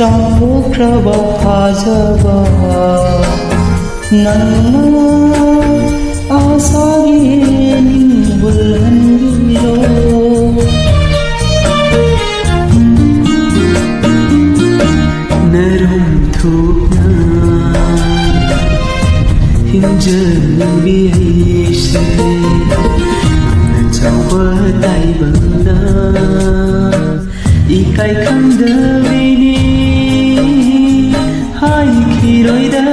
ꯆꯥꯎꯈ꯭ꯔꯕ ꯐꯖꯕ ꯅꯪꯅ ಆಸಾಗಿ ನಿಂಬುಲ್ಹಂದಿರೋ ನರಂ ಥೂಪ್ನ ಹಿಂಜಲವಿ ಐಶೆ ಚಾವ ತಾಯಿ ಬಂದ ಇಕೈ ಖಂದವಿನಿ ಹಾಯ್ ಖಿರೋಯ್ದರ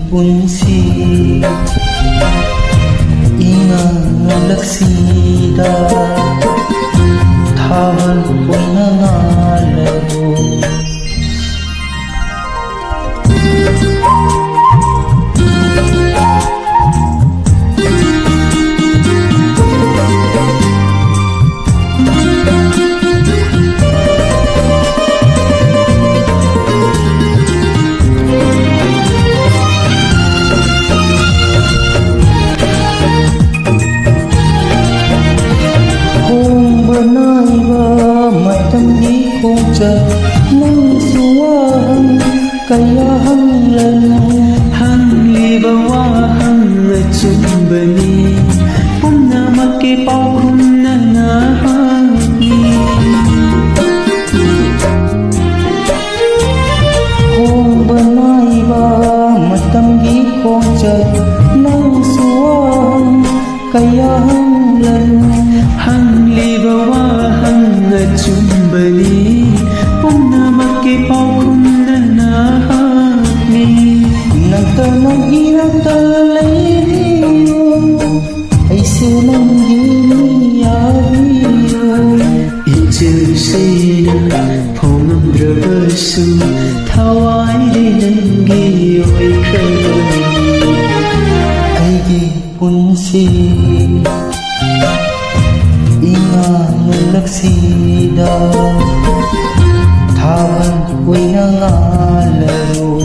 punsi inalaksida thawal punangalaro nang suwang kaya hanglan hangliba wa hang chumbani punna makke paukhum na na hangi hong banai ba matam gi khongcha nang suwang kaya hanglan hangliba wa hang chumbani Nagtanong inagtalay ay silang giniyabiyo Ichusayna pumamdrabasu Thawai dinanggiyo'y krayoni Ay gipunsi inganalaksida Thawan ko'y nangalaro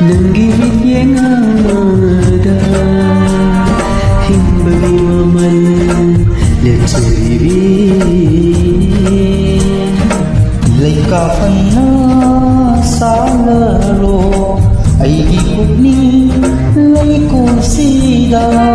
Nanggimit yang amada Himbagi waman Leceribi Laikapan na salaro Ay ikot ni Laikusida